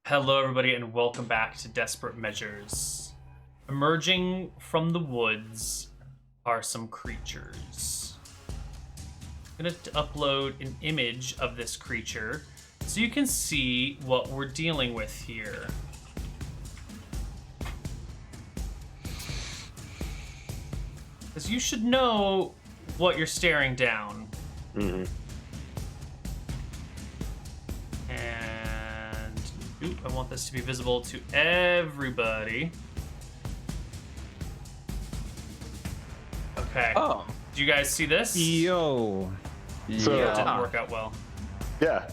Hello, everybody, and welcome back to Desperate Measures. Emerging from the woods are some creatures. I'm going to upload an image of this creature so you can see what we're dealing with here. Because you should know what you're staring down. Mm-hmm. Oop, I want this to be visible to everybody. Okay. Oh. Do you guys see this? Yo. So, It didn't work out well. Yeah.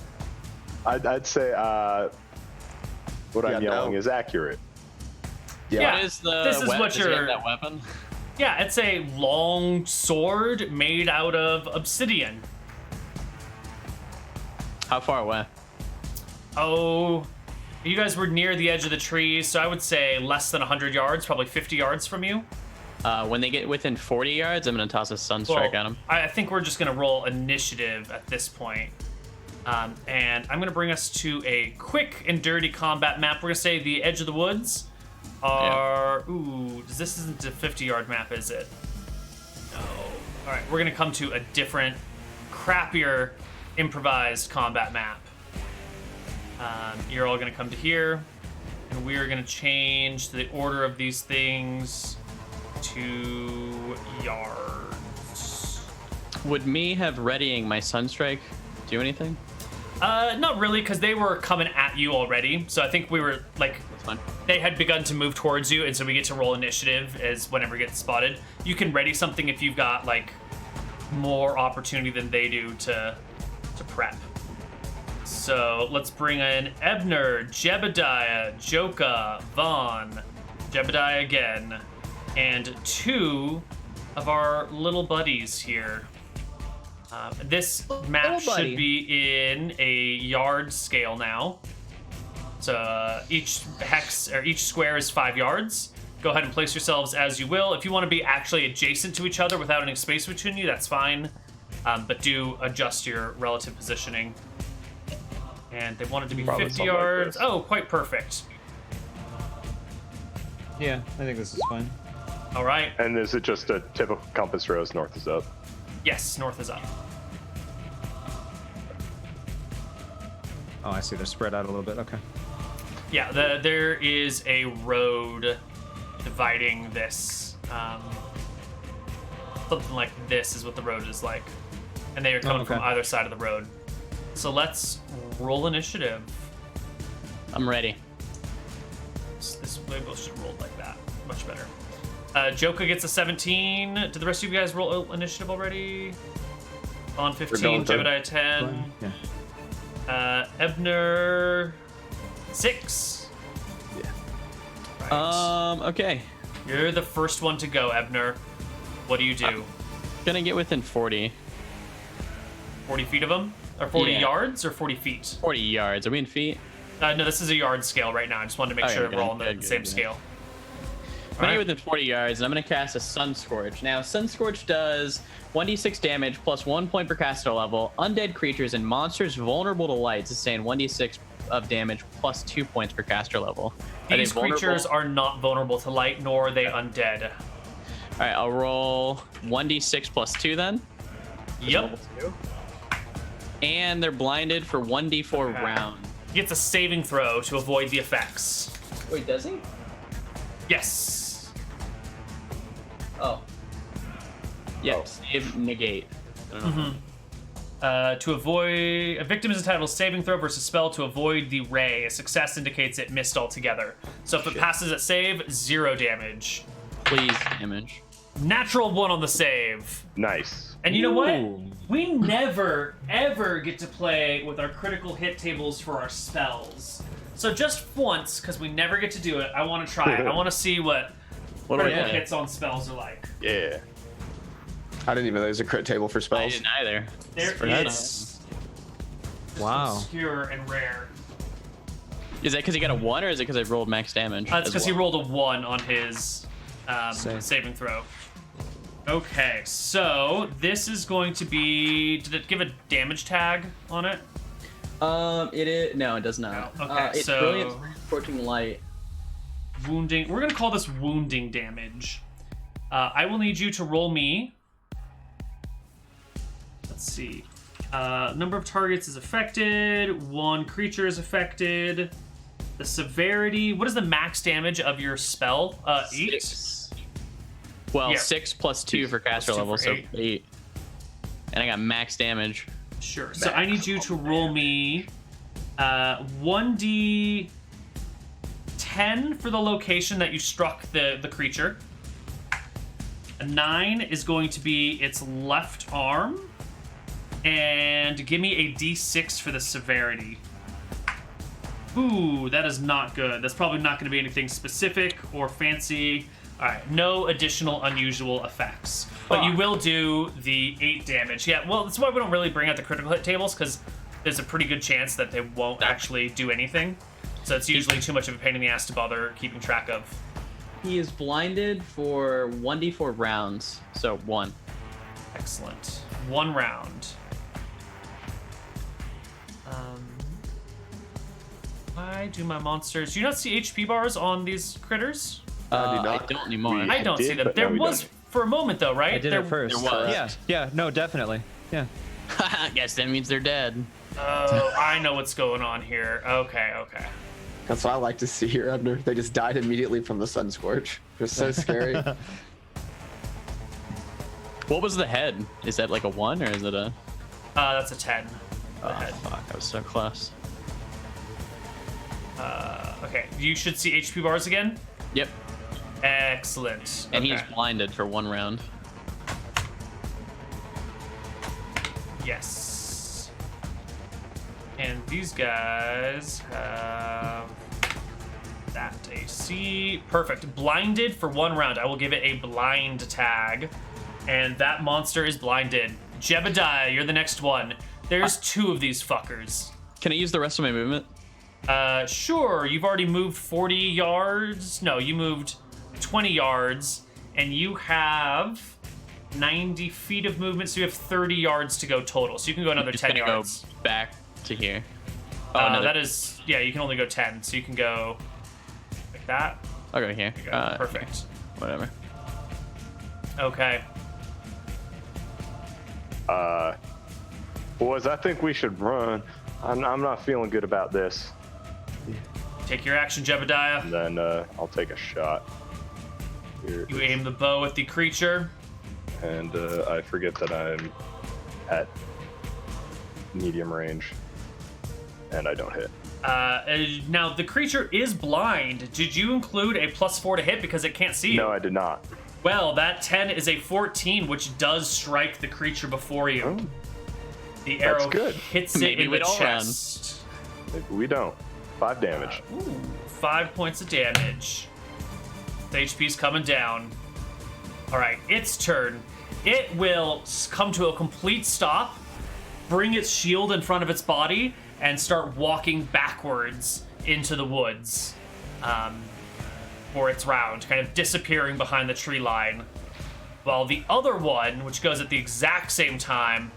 I'd say what I'm yelling is accurate. Yeah. What is the this is weapon? what Does he have you're. that weapon? Yeah, it's a long sword made out of obsidian. How far away? Oh, you guys were near the edge of the tree, so I would say less than 100 yards, probably 50 yards from you. When they get within 40 yards, I'm going to toss a sunstrike at them. I think we're just going to roll initiative at this point. And I'm going to bring us to a quick and dirty combat map. We're going to say the edge of the woods are... Yeah. Ooh, this isn't a 50-yard map, is it? No. All right, we're going to come to a different, crappier, improvised combat map. You're all going to come to here, and we are going to change the order of these things to yards. Would me have readying my sunstrike do anything? Not really, because they were coming at you already. So I think we were, like, That's fine. they had begun to move towards you, and so we get to roll initiative as whenever it gets spotted. You can ready something if you've got, like, more opportunity than they do to prep. So let's bring in Abner, Jebediah, Joka, Vaughn, Jebediah again, and two of our little buddies here. This map should be in a yard scale now. So each hex or each square is 5 yards. Go ahead and place yourselves as you will. If you want to be actually adjacent to each other without any space between you, that's fine. But do adjust your relative positioning. And they wanted to be Probably 50 yards. like Oh, quite perfect. Yeah, I think this is fine. All right. And is it just a typical compass rose, north is up? Yes, north is up. Oh, I see. They're spread out a little bit. Okay. Yeah, there is a road dividing this. Something like this is what the road is like. And they are coming from either side of the road. So let's roll initiative. I'm ready. We both should roll like that. Much better. Joka gets a 17. Did the rest of you guys roll initiative already? On 15, Jebediah 10. Yeah. Abner 6. Yeah. Right. Okay. You're the first one to go, Abner. What do you do? Gonna get within 40. 40 feet of them? Or 40 Yeah. yards or 40 feet? 40 yards. Are we in feet? No, this is a yard scale right now. I just wanted to make sure we're all on the same scale. I'm gonna get within 40 yards, and I'm gonna cast a Sun Scorch. Now, Sun Scorch does 1d6 damage plus 1 point per caster level. Undead creatures and monsters vulnerable to light sustain 1d6 of damage plus 2 points per caster level. These creatures are not vulnerable to light, nor are they undead. All right, I'll roll 1d6 plus 2 then. Yep. And they're blinded for 1d4 round. He gets a saving throw to avoid the effects. Wait, does he? Yes. Oh. Yep, save, negate. I don't know. To avoid... A victim is entitled to a saving throw versus spell to avoid the ray. A success indicates it missed altogether. So if it passes at save, 0 damage. Please damage. Natural 1 on the save. Nice. And you know what? Ooh. We never, ever get to play with our critical hit tables for our spells. So just once, because we never get to do it, I want to try it. I want to see what What do we critical have? hits on spells are like. Yeah. I didn't even know there's a crit table for I spells. didn't either. There For that. is. Wow. Obscure and rare. Is that because he got a 1, or is it because I rolled max damage? It's as because he well? rolled a 1 on his saving throw. Okay, so this is going to be... Did it give a damage tag on it? It is no, it does not. No. Okay, it's so- brilliant, scorching light. Wounding. We're gonna call this wounding damage. I will need you to roll me. Let's see. Number of targets is affected. 1 creature is affected. The severity. What is the max damage of your spell? 8. 6. Well, Yeah. 6 plus 2 for caster 2 level, for so 8. 8. And I got max damage. Sure. So I need you to roll me 1d10 for the location that you struck the creature. A 9 is going to be its left arm. And give me a d6 for the severity. Ooh, that is not good. That's probably not going to be anything specific or fancy. All right, no additional unusual effects. But you will do the 8 damage. Yeah, well, that's why we don't really bring out the critical hit tables, because there's a pretty good chance that they won't actually do anything. So it's usually too much of a pain in the ass to bother keeping track of. He is blinded for 1d4 rounds, so 1. Excellent. 1 round. Why do my monsters... Do you not see HP bars on these critters? I do I not. don't anymore. I don't see did, them. but There no, we was don't. for a moment, though, right? I did it first. there was. Yeah, yeah, no, definitely. Yeah. I guess that means they're dead. Oh, I know what's going on here. Okay, okay. That's what I like to see here, Abner. They just died immediately from the sun scorch. It's so scary. What was the head? Is that like a 1 or is it a... That's a 10. Oh, fuck, I was so close. Okay, you should see HP bars again. Yep. Excellent. And okay. he's blinded for 1 round. Yes. And these guys have that AC. Perfect. Blinded for 1 round. I will give it a blind tag. And that monster is blinded. Jebediah, you're the next one. There's 2 of these fuckers. Can I use the rest of my movement? Sure. You've already moved 40 yards. No, you moved 20 yards. And you have 90 feet of movement, so you have 30 yards to go total. So you can go another Just 10 gonna yards. go back to here. Oh, no, That is, yeah, you can only go 10. So you can go like that. I'll go here. There you go. Perfect. Whatever. Okay. Boys, I think we should run. I'm not feeling good about this. Take your action, Jebediah. And then I'll take a shot. Here. You aim the bow at the creature. And I forget that I'm at medium range. And I don't hit. Now, the creature is blind. Did you include a +4 to hit because it can't see you? No, I did not. Well, that 10 is a 14, which does strike the creature before you. Oh, The that's arrow good. hits it Maybe in we'd the all run. chest. maybe we don't. 5 damage. Ooh, 5 points of damage. The HP's coming down. All right, its turn. It will come to a complete stop, bring its shield in front of its body, and start walking backwards into the woods for its round, kind of disappearing behind the tree line. While the other one, which goes at the exact same time,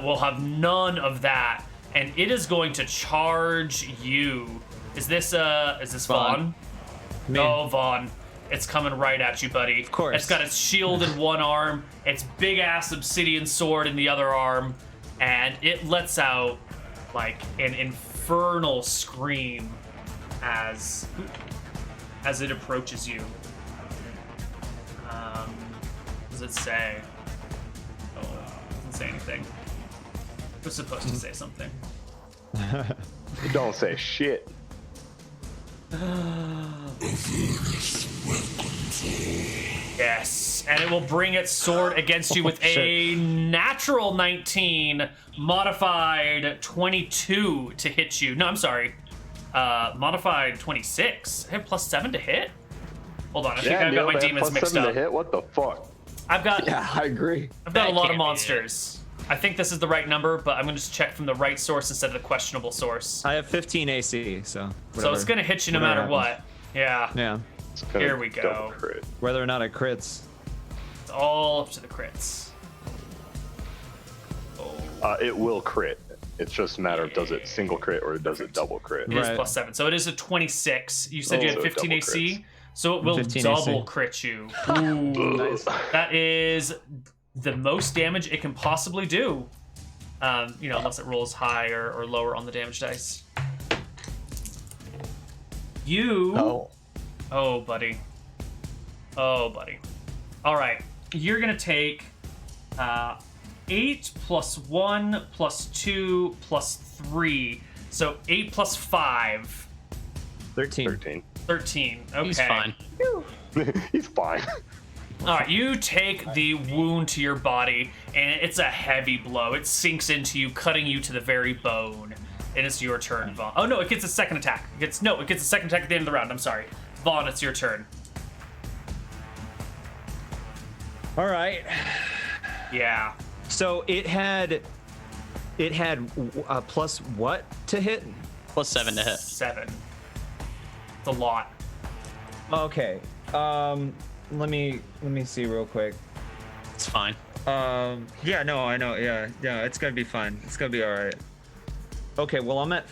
will have none of that, and it is going to charge you. Is this Vaughn? Me. Oh, Vaughn. It's coming right at you, buddy. Of course. It's got its shield in one arm, its big-ass obsidian sword in the other arm, and it lets out, like, an infernal scream as it approaches you. What does it say? Oh, it doesn't say anything. It was supposed to say something. It don't say shit. Yes, and it will bring its sword against you with a natural 19, modified 22 to hit you. No, I'm sorry. Modified 26. I have +7 to hit? Hold on, I think I've got my demons mixed +7 up. to hit. What the fuck? I've got Yeah, I agree. a That lot can't of be monsters. I think this is the right number, but I'm going to just check from the right source instead of the questionable source. I have 15 AC, so whatever. So it's going to hit you no Whatever matter happens. what. Yeah, Yeah, It's gonna Here we go. double crit. whether or not it crits. it's all up to the crits. Oh. It will crit. It's just a matter of does it single crit or does it double crit? It is Right. +7. So it is a 26. You said you Oh, had so it 15 double AC. crits. So it will 15 double AC. crit you. Nice. That is the most damage it can possibly do. Unless it rolls higher or lower on the damage dice. Oh. Oh, buddy. Oh, buddy. All right. You're going to take 8 plus 1 plus 2 plus 3. So 8 plus 5. 13. 13. Okay. He's fine. He's fine. All right, you take the wound to your body, and it's a heavy blow. It sinks into you, cutting you to the very bone. And it's your turn, Vaughn. Oh no, it gets a second attack. It gets a second attack at the end of the round. I'm sorry, Vaughn. It's your turn. All right. Yeah. So it had plus what to hit? +7 to hit. 7. It's a lot. Okay. Let me see real quick. It's fine. Yeah, no, I know. Yeah, it's gonna be fine. It's gonna be all right. Okay, well, I'm at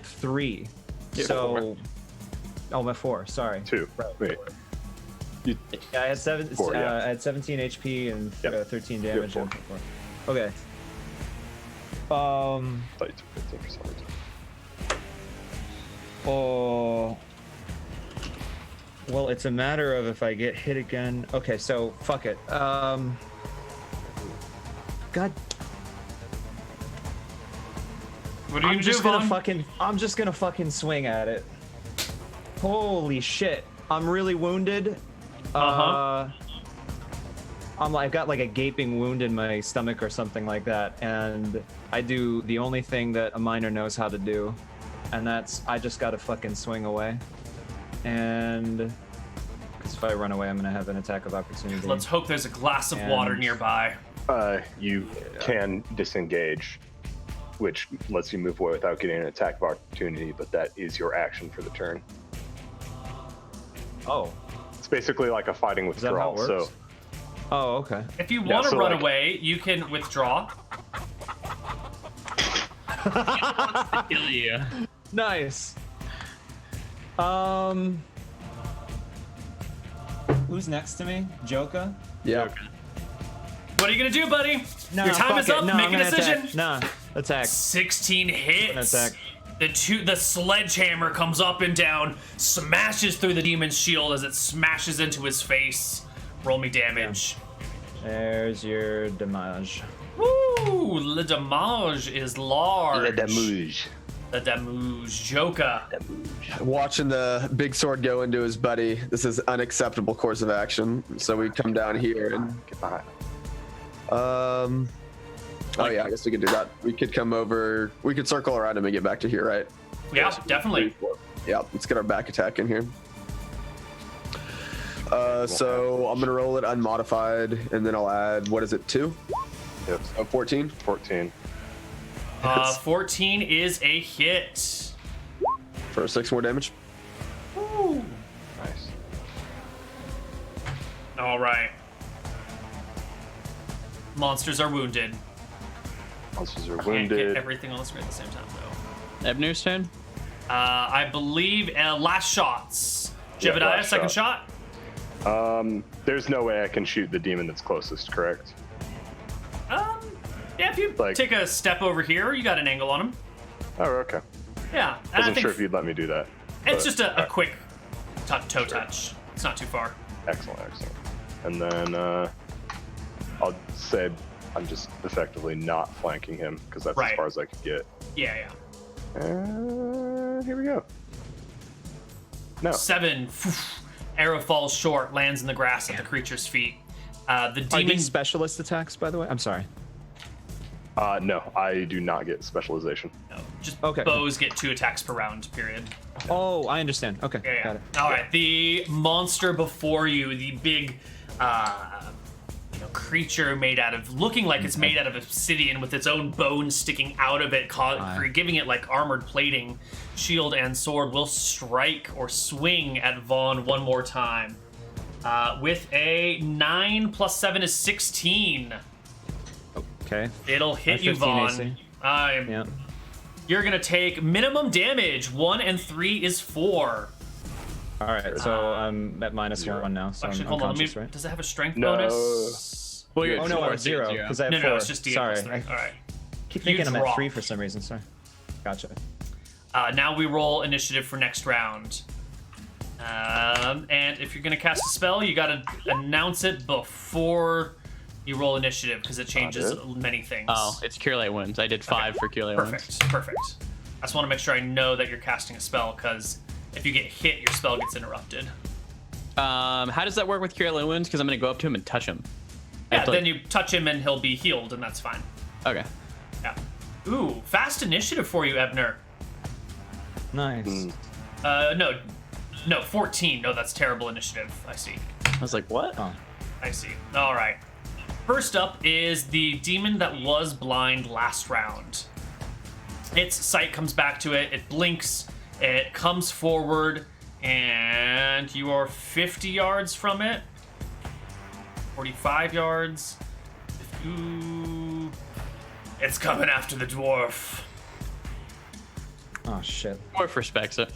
3. You're So, I'm at 4. Sorry. 2. Wait. You, Yeah, I had 4, yeah. I had 17 HP and Yep. 13 You have damage. 4. and 4. Okay. thought you took 15 for some reason. Oh. Well, it's a matter of if I get hit again. Okay, so fuck it. God. What are you I'm gonna just do, gonna Vaughn? I'm just gonna fucking swing at it. Holy shit! I'm really wounded. Uh-huh. I've got like a gaping wound in my stomach or something like that, and I do the only thing that a miner knows how to do, and that's I just gotta fucking swing away. And because if I run away, I'm gonna have an attack of opportunity. Let's hope there's a glass of water And- nearby. You can disengage, which lets you move away without getting an attack of opportunity, but that is your action for the turn. Oh. It's basically like a fighting Is that how withdrawal. it works? So Oh, okay. If you Yeah, want to so, run like- away, you can withdraw. Kill you. Nice. Who's next to me? Joka? Yeah. What are you gonna do, buddy? No, Your time fuck is it. up. No, Make I'm a gonna decision. Attack. Nah, attack. 16 hits. Attack. The sledgehammer comes up and down, smashes through the demon's shield as it smashes into his face. Roll me damage. There's your damage. Woo! Le damage is large. damage. The damage. Joka. Watching the big sword go into his buddy. This is unacceptable course of action. So we come down here and Get behind. Oh yeah, I guess we could do that. We could come over. We could circle around him and get back to here, right? Yeah, definitely. Yeah, let's get our back attack in here. So I'm gonna roll it unmodified, and then I'll add, what is it, 2? Yep. Oh, 14? 14. 14 is a hit. For 6 more damage. Woo. Nice. All right. Monsters are wounded. Monsters are Can't get wounded. everything on the screen at the same time, though. Abner's turn. I believe last shots. Yeah, Jebediah, last second shot. shot. There's no way I can shoot the demon that's closest, correct? Yeah, if you Like- take a step over here, you got an angle on him. Oh, okay. Yeah, and I Wasn't think sure if you'd let me do that. it's but- just a quick toe touch. It's not too far. Excellent, excellent. And then I'll say I'm just effectively not flanking him because that's Right. as far as I could get. Yeah, yeah. Here we go. No. 7. Arrow falls short, lands in the grass at the creature's feet. The Are demon. these specialist attacks, by the way? I'm sorry. No, I do not get specialization. No, just Okay. bows get 2 attacks per round. Period. Oh, I understand. Okay, Yeah, got it. All right. The monster before you, the big creature made out of, looking like it's made out of obsidian with its own bones sticking out of it, giving it like armored plating, shield and sword, will strike or swing at Vaughn one more time. With a 9 plus 7 is 16. Okay. It'll hit you, 15 Vaughn. AC. Yeah. You're gonna take minimum damage. 1 and 3 is 4. All right, so I'm at -1 now, so Actually, I'm hold on. unconscious, right? Does it have a strength No. bonus? Well, you're Oh at no, 4, I'm 0 so you're because I have No, 4. no, it's just D8 Sorry, plus 3. I All right. keep thinking I'm at drop. 3 for some reason. Sorry. Gotcha. Now we roll initiative for next round. And if you're gonna cast a spell, you gotta announce it before you roll initiative because it changes many things. Oh, it's Cure Light Wounds. I did 5 for Cure Light Wounds. Perfect. I just want to make sure I know that you're casting a spell because if you get hit, your spell gets interrupted. How does that work with Cure Light Wounds? Because I'm going to go up to him and touch him. Yeah, then you touch him and he'll be healed, and that's fine. Okay. Yeah. Ooh, fast initiative for you, Abner. Nice. No, 14. No, that's terrible initiative. I see. I was like, what? Oh. I see. All right. First up is the demon that was blind last round. Its sight comes back to it. It blinks. It comes forward, and you are 50 yards from it. 45 yards. Ooh. It's coming after the dwarf. Oh shit. Dwarf respects it.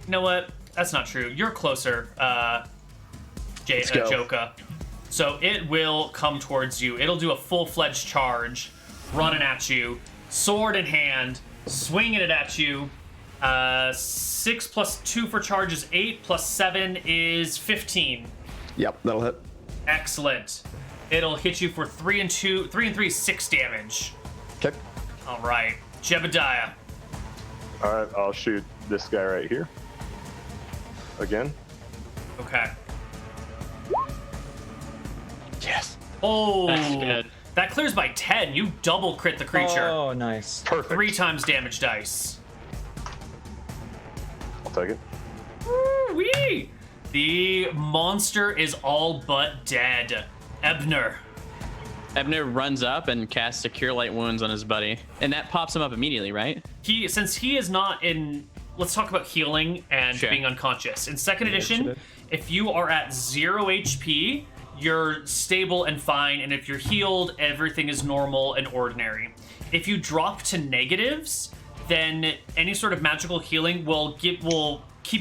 You know what? That's not true. You're closer, go. Joka. So it will come towards you. It'll do a full-fledged charge, running at you, sword in hand, swinging it at you. 6 plus 2 for charge is 8, plus 7 is 15. Yep, that'll hit. Excellent. It'll hit you for 3 and 3, 6 damage. Okay. All right, Jebediah. All right, I'll shoot this guy right here. Again. Okay. Yes. Oh, That's good. that clears by 10. You double crit the creature. Oh, nice. Perfect. 3 times damage dice. I'll take it. Woo-wee! The monster is all but dead. Abner. Abner runs up and casts a Cure Light Wounds on his buddy. And that pops him up immediately, right? Since he is not in, let's talk about healing and Sure. being unconscious. In second edition, initiative. if you are at 0 HP, you're stable and fine, and if you're healed, everything is normal and ordinary. If you drop to negatives, then any sort of magical healing will keep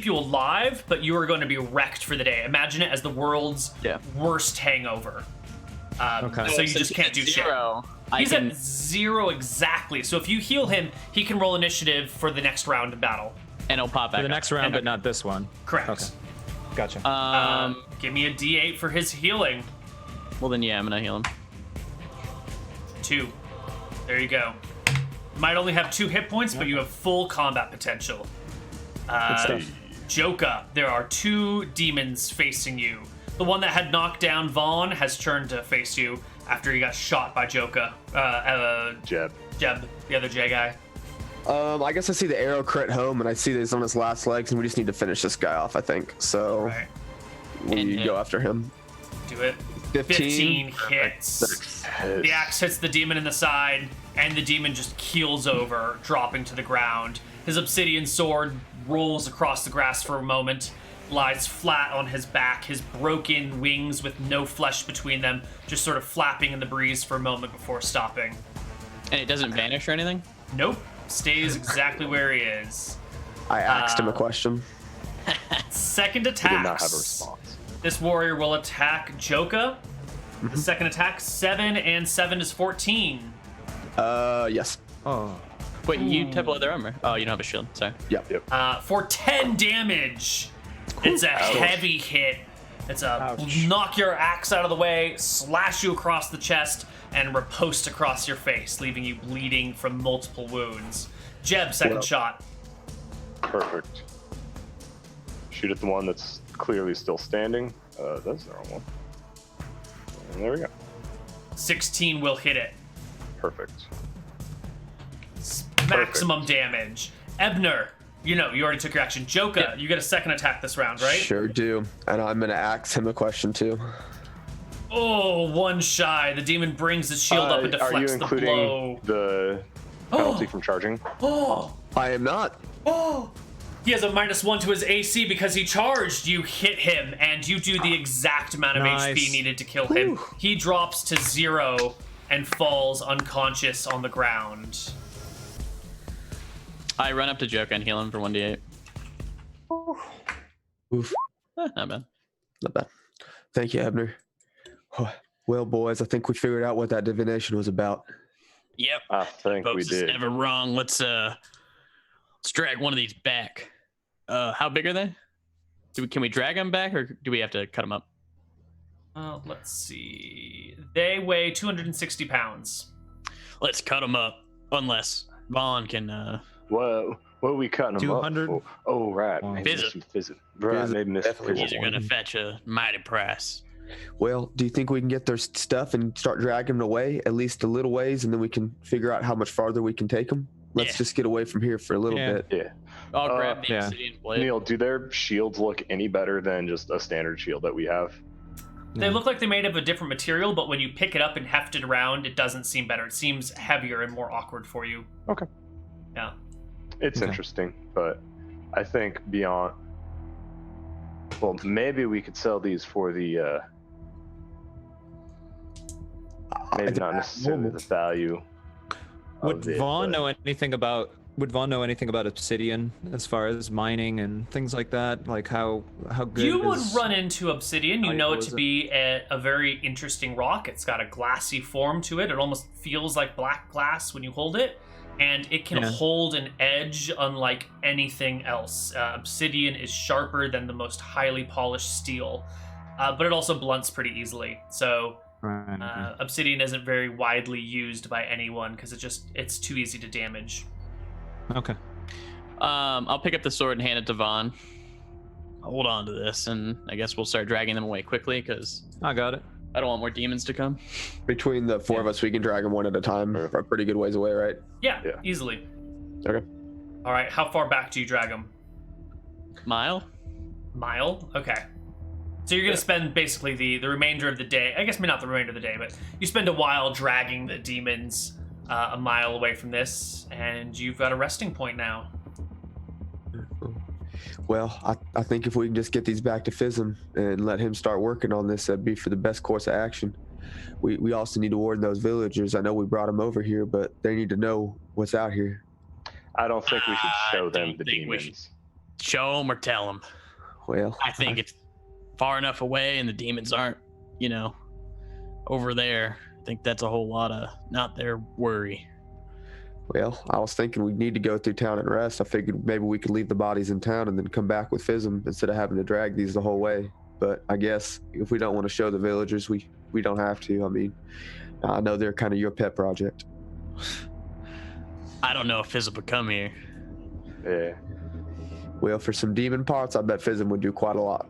you alive, but you are going to be wrecked for the day. Imagine it as the world's worst hangover. Okay. So you Since just can't do he's shit. at 0, He's at 0 exactly. So if you heal him, he can roll initiative for the next round of battle. and it'll pop back For the up. next round, but not this one. Correct. Okay. Gotcha. Give me a D8 for his healing. Well, then, yeah, I'm going to heal him. 2. There you go. You might only have 2 hit points, but you have full combat potential. Good stuff. Joka, there are 2 demons facing you. The one that had knocked down Vaughn has turned to face you after he got shot by Joka. Jeb. Jeb, the other J guy. I guess I see the arrow crit home, and I see that he's on his last legs, and we just need to finish this guy off, I think. So Right. we go after him. Do it. 15. hits. The axe hits the demon in the side, and the demon just keels over, dropping to the ground. His obsidian sword rolls across the grass for a moment, lies flat on his back, his broken wings with no flesh between them, just sort of flapping in the breeze for a moment before stopping. And it doesn't vanish or anything? Nope, stays exactly where he is. I asked him a question. Second He attack. did not have a response. This warrior will attack Joka. The second attack, 7 and 7 is 14. Yes. Oh. Wait, you have leather armor. Oh, you don't have a shield. Sorry. Yep. For 10 damage. It's a heavy hit. It's a Ouch. knock your axe out of the way, slash you across the chest, and riposte across your face, leaving you bleeding from multiple wounds. Jeb, second shot. Perfect. Shoot at the one that's clearly still standing. That's the wrong one. And there we go. 16 will hit it. Perfect. Maximum damage. Abner, you already took your action. Joka, you get a second attack this round, right? Sure do. And I'm going to ask him a question, too. Oh, one shy. The demon brings his shield up and Are you deflects the including blow. the penalty from charging? Oh! I am not. Oh! He has a -1 to his AC because he charged. You hit him, and you do the exact amount of Nice. HP needed to kill him. He drops to 0 and falls unconscious on the ground. I run up to Joker and heal him for 1d8. Oof. Not bad. Not bad. Thank you, Abner. Well, boys, I think we figured out what that divination was about. Yep. I think we Folks is did. never wrong. Let's drag one of these back. How big are they? Can we drag them back, or do we have to cut them up? Let's see. They weigh 260 pounds. Let's cut them up, unless Vaughn can. Whoa, what are we cutting them 200? up for? Oh, right. Wow. Maybe Fizzle. some Fizzle. Right, maybe Mr. Definitely Fizzle. These are gonna fetch a mighty price. Well, do you think we can get their stuff and start dragging them away at least a little ways, and then we can figure out how much farther we can take them? Let's Yeah. just get away from here for a little Yeah. bit. Yeah. I'll grab the yeah. obsidian blade. Neal, do their shields look any better than just a standard shield that we have? They look like they're made of a different material, but when you pick it up and heft it around, it doesn't seem better. It seems heavier and more awkward for you. Okay. Yeah. It's Okay. interesting, but I think beyond. Well, maybe we could sell these for the. Maybe not necessarily the value. Would of it, Vaughn but- know anything about? Would Vaughn know anything about obsidian as far as mining and things like that? Like how good? You would is- run into obsidian. You know it valuable to is it? be a very interesting rock. It's got a glassy form to it. It almost feels like black glass when you hold it. And it can Yeah. hold an edge unlike anything else. Obsidian is sharper than the most highly polished steel, but it also blunts pretty easily. So Right. obsidian isn't very widely used by anyone because it's too easy to damage. Okay. I'll pick up the sword and hand it to Vaughn. Hold on to this, and I guess we'll start dragging them away quickly because I got it. I don't want more demons to come. Between the four of us, we can drag them one at a time. A pretty good ways away, right? Yeah, Yeah. easily. Okay. All right, how far back do you drag them? Mile? Mile? Okay. So you're going to spend basically the remainder of the day, I guess maybe not the remainder of the day, but you spend a while dragging the demons a mile away from this, and you've got a resting point now. Well, I think if we can just get these back to Fizzle and let him start working on this, that'd be for the best course of action. We also need to warn those villagers. I know we brought them over here, but they need to know what's out here. I don't think we should show them don't the think we demons. Show them or tell them. Well, I think it's far enough away and the demons aren't, over there. I think that's a whole lot of not their worry. Well, I was thinking we need to go through town and rest. I figured maybe we could leave the bodies in town and then come back with Fizzle instead of having to drag these the whole way. But I guess if we don't want to show the villagers, we don't have to. I mean, I know they're kind of your pet project. I don't know if Fizzle would come here. Yeah. Well, for some demon parts, I bet Fizzle would do quite a lot.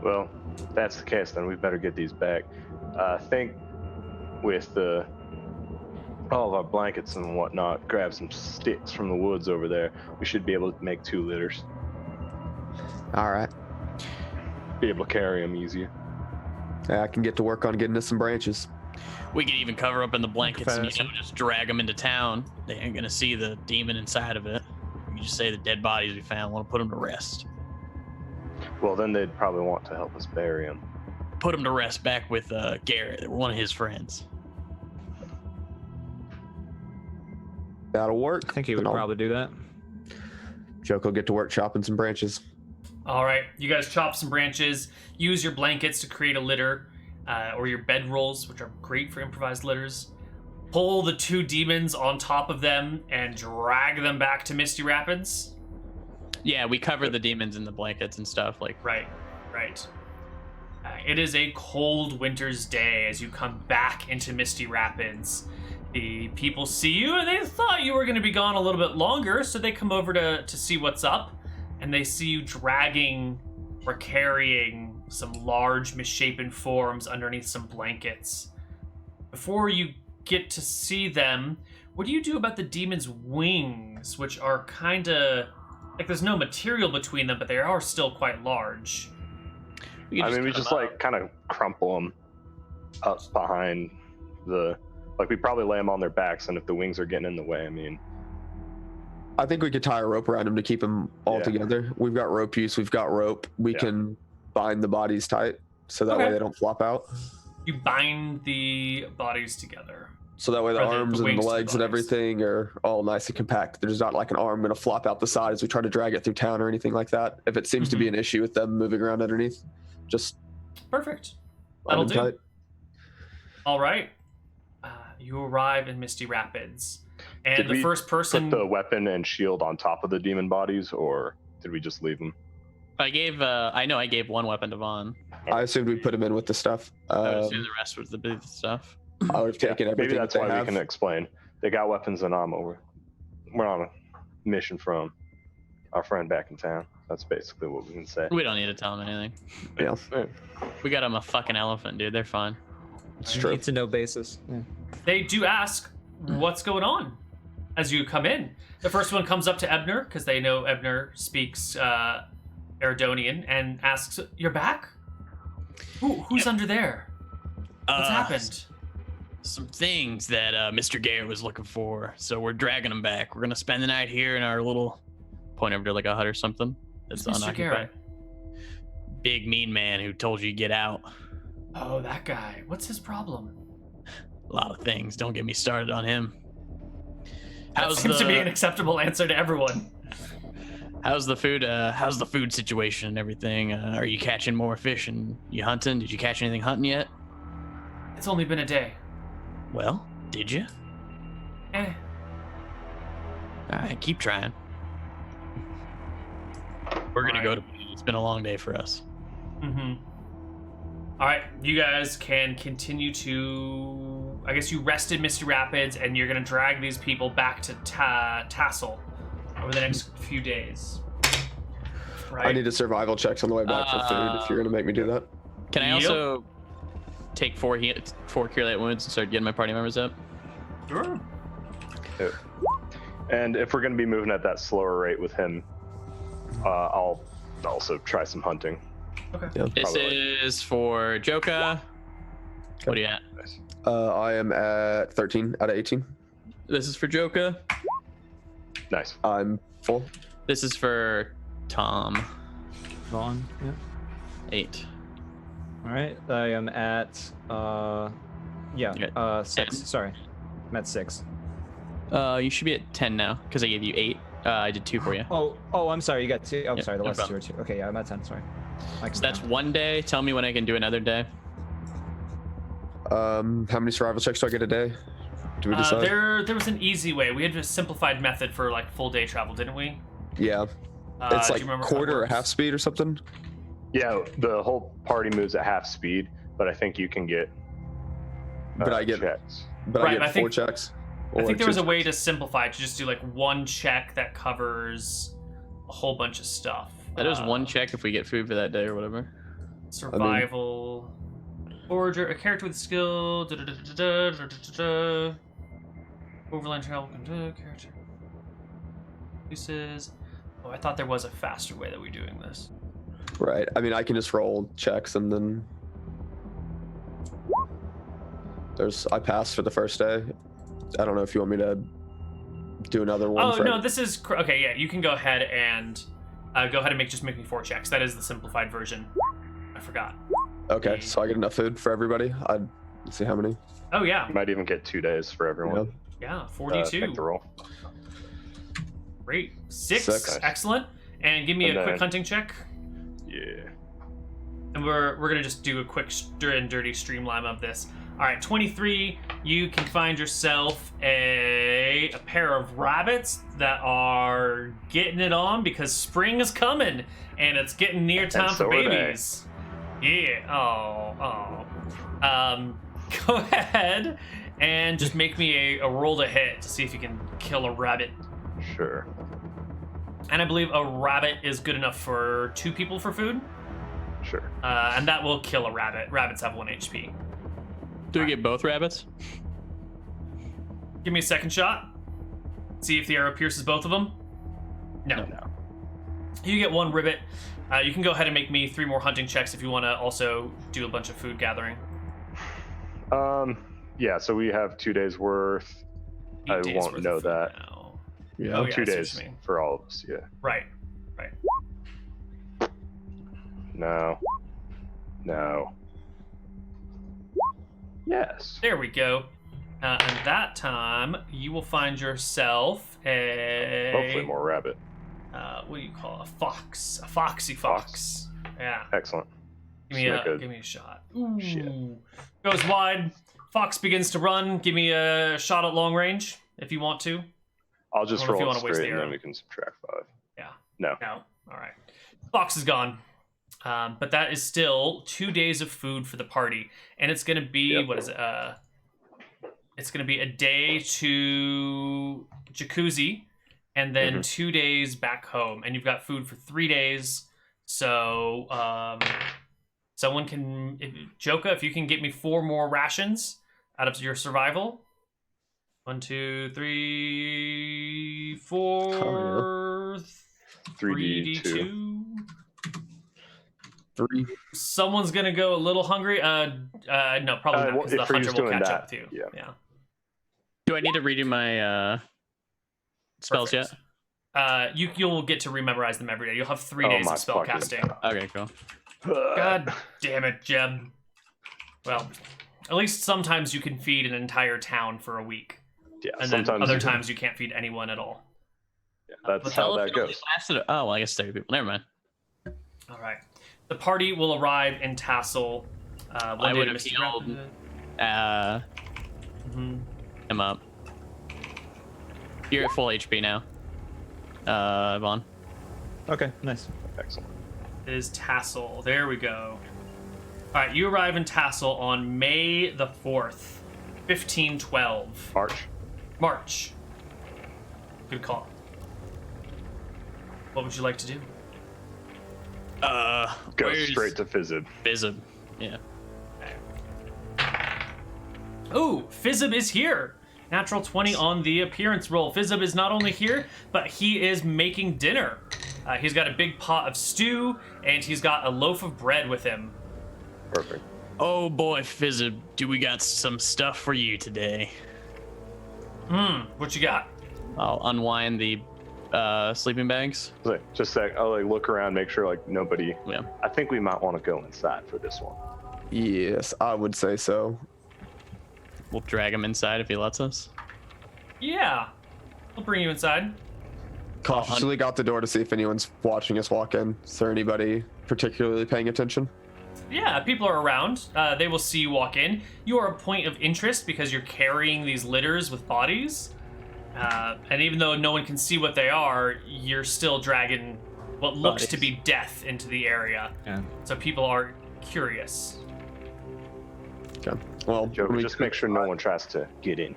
Well, if that's the case, then we better get these back. I think with all of our blankets and whatnot, grab some sticks from the woods over there. We should be able to make 2 litters. All right. Be able to carry them easier. I can get to work on getting us some branches. We could even cover up in the blankets and Faster. just drag them into town. They ain't gonna see the demon inside of it. You just say the dead bodies we found. Want to put them to rest. Well, then they'd probably want to help us bury them. Put them to rest back with Garrett. They were one of his friends. That'll work. I think he would Then I'll- probably do that. Joke will get to work chopping some branches. All right, you guys chop some branches, use your blankets to create a litter, or your bed rolls, which are great for improvised litters. Pull the 2 demons on top of them and drag them back to Misty Rapids. Yeah, we cover the demons in the blankets and stuff. Like, Right. It is a cold winter's day as you come back into Misty Rapids. The people see you and they thought you were going to be gone a little bit longer, so they come over to see what's up, and they see you dragging or carrying some large misshapen forms underneath some blankets. Before you get to see them, what do you do about the demon's wings, which are kind of like there's no material between them, but they are still quite large? we could I mean, we cut just 'em like out. kind of crumple them up behind we probably lay them on their backs, and if the wings are getting in the way, I mean, I think we could tie a rope around them to keep them all Yeah. together. We've got rope use. We've got rope. We Yeah. can bind the bodies tight so that Okay. way they don't flop out. You bind the bodies together. So that way the Or the arms and wings the to the legs and bodies. everything are all nice and compact. There's not like an arm going to flop out the side as we try to drag it through town or anything like that. If it seems to be an issue with them moving around underneath, just Perfect. line That'll them do. tight. All right. You arrive in Misty Rapids, and Did the we first person. Put the weapon and shield on top of the demon bodies, or did we just leave them? I gave one weapon to Vaughn. I assumed we put them in with the stuff. I would assume the rest was the big stuff. I would have taken everything Maybe that's that why they we have. can explain. They got weapons and ammo. We're on a mission from our friend back in town. That's basically what we can say. We don't need to tell them anything. Yeah, We got them a fucking elephant, dude. They're fine. it's true. Need to know basis. Yeah. They do ask what's going on as you come in. The first one comes up to Abner because they know Abner speaks Eridonian and asks, "You're back? Who's under there? What's happened?" Some things that Mr. Garrett was looking for, so we're dragging him back. We're gonna spend the night here in our little point over to like a hut or something. That's Mr. unoccupied. Garrett. Big mean man who told you to get out. Oh, that guy. What's his problem? A lot of things. Don't get me started on him. That seems to be an acceptable answer to everyone. How's the food? How's the food situation and everything? Are you catching more fish and you hunting? Did you catch anything hunting yet? It's only been a day. Well, did you? Eh. All right, keep trying. We're gonna go to. It's been a long day for us. Mm-hmm. All right, you guys can continue to. I guess you rested Misty Rapids, and you're gonna drag these people back to Tassel over the next few days. Right. I need a survival checks on the way back for food if you're going to make me do that. Can I Yep. also take four cure light wounds and start getting my party members up? Sure. Yeah. And if we're going to be moving at that slower rate with him, I'll also try some hunting. Okay. Yeah. This Probably. is for Joka. What are you at? Nice. I am at 13 out of 18. This is for Joka. Nice. I'm full. This is for Tom. Vaughn. Yeah. 8. All right. I am at 6. 10. Sorry, I'm at 6. You should be at 10 now because I gave you 8. I did 2 for you. Oh, I'm sorry. You got 2. I'm Yep, sorry. The no last 2 problem. are 2. Okay, yeah, I'm at 10. Sorry. So that's one day. Tell me when I can do another day. How many survival checks do I get a day? Do we decide? There was an easy way. We had a simplified method for like full day travel, didn't we? Yeah. It's do like you remember how it quarter or works? half speed or something. Yeah, the whole party moves at half speed, but I think you can get But I get checks. but Right, I but get I 4 think- checks. I or think there was 2 a way checks. to simplify it to just do like one check that covers a whole bunch of stuff. That is one check if we get food for that day or whatever. Survival. Forager, a character with skill. Overland travel. Character. Uses. Oh, I thought there was a faster way that we're doing this. Right. I mean, I can just roll checks and then I passed for the first day. I don't know if you want me to do another one. Oh for no, this is okay. Yeah, you can go ahead and make me 4 checks. That is the simplified version. I forgot. Okay, so I get enough food for everybody. Let's see how many. Oh yeah, You might even get 2 days for everyone. yeah, Take 42. the roll. Great. 6. Six. Excellent. And give me And a quick then- hunting check. Yeah. And we're gonna just do a quick and dirty streamline of this. All right, 23. You can find yourself a pair of rabbits that are getting it on because spring is coming and it's getting near time so for are they. babies. Yeah. Go ahead and just make me a roll to hit to see if you can kill a rabbit. Sure. And I believe a rabbit is good enough for 2 people for food. Sure. And that will kill a rabbit. Rabbits have 1 HP. Do we get both rabbits? Give me a second shot. See if the arrow pierces both of them. No. You get 1 ribbit. You can go ahead and make me 3 more hunting checks if you want to also do a bunch of food gathering. Yeah, so we have 2 days worth. 8 I days won't worth know of food that. now. Yeah. Oh, yeah, 2 I see what days you mean. for all of us, yeah. Right. No. No. Yes. There we go. And that time, you will find yourself a... Hopefully more rabbit. What do you call a fox? A foxy fox. Yeah. Excellent. Give me a shot. Ooh. Shit. Goes wide. Fox begins to run. Give me a shot at long range if you want to. I'll just I don't know if you roll it wanna waste straight the and then arrow. we can subtract 5. Yeah. No. No. All right. Fox is gone. But that is still 2 days of food for the party, and it's gonna be Yep. what is it? It's gonna be a day to Jacuzzi, and then 2 days back home, and you've got food for 3 days. So someone can, Joka, if you can get me 4 more rations out of your survival. 1, 2, 3, 4. 3d2. 3. Someone's gonna go a little hungry. No, probably not, because the if we're hunter just will doing catch that, up with you. yeah. Do I need to redo my spells Perfect. yet? You'll get to rememorize them every day. You'll have 3 Oh days my of spell fucking casting. Okay, cool. God damn it, Jeb. Well, at least sometimes you can feed an entire town for a week, Yeah, and then sometimes other you can- times you can't feed anyone at all. Yeah, that's But how Tell that us it only goes. lasted- oh, well, I guess 30 people. Never mind. All right. The party will arrive in Tassel. I would have healed him up. You're at full HP now. Vaughn. Okay, nice. Excellent. Is Tassel. There we go. All right, you arrive in Tassel on May the 4th, 1512. March. Good call. What would you like to do? Go where's straight to Fizzle. Fizzle? Yeah. Ooh, Fizzle is here. Natural 20 on the appearance roll. Fizzle is not only here, but he is making dinner. He's got a big pot of stew, and he's got a loaf of bread with him. Perfect. Oh boy, Fizzle, do we got some stuff for you today? What you got? I'll unwind the sleeping bags. Just a sec. I'll look around, make sure nobody. Yeah. I think we might want to go inside for this one. Yes, I would say so. We'll drag him inside if he lets us. Yeah. I'll bring you inside. Cautiously got the door to see if anyone's watching us walk in. Is there anybody particularly paying attention? Yeah, people are around. They will see you walk in. You are a point of interest because you're carrying these litters with bodies. And even though no one can see what they are, you're still dragging what looks to be death into the area. Yeah. So people are curious. Okay. Well, Joke, when we- just make sure no one tries to get in.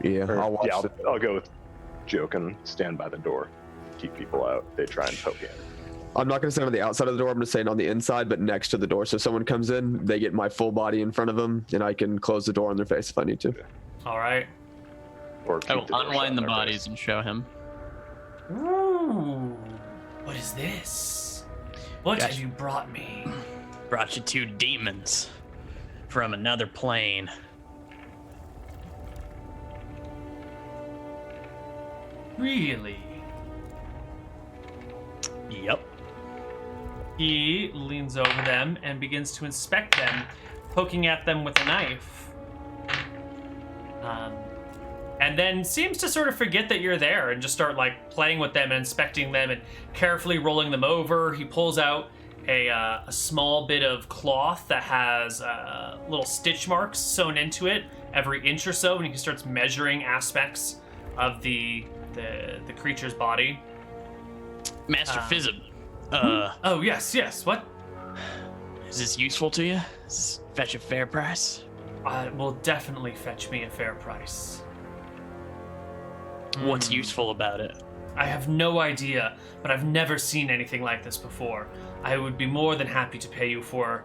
Yeah, Or- I'll watch. yeah, the- I'll go with Joke and stand by the door. Keep people out. They try and poke in. I'm not going to stand on the outside of the door. I'm going to stand on the inside, but next to the door. So if someone comes in, they get my full body in front of them, and I can close the door on their face if I need to. All right. Or I keep will the door shut unwind in the their bodies face. and show him. Ooh. What is this? What Gotcha. have you brought me? Brought you 2 demons from another plane. Really? Yep. He leans over them and begins to inspect them, poking at them with a knife. And then seems to sort of forget that you're there and just start playing with them and inspecting them and carefully rolling them over. He pulls out a small bit of cloth that has little stitch marks sewn into it every inch or so, and he starts measuring aspects of the creature's body. Master Fizzle, Oh yes, what? is this useful to you? Does this fetch a fair price? Will definitely fetch me a fair price. What's useful about it? I have no idea, but I've never seen anything like this before. I would be more than happy to pay you for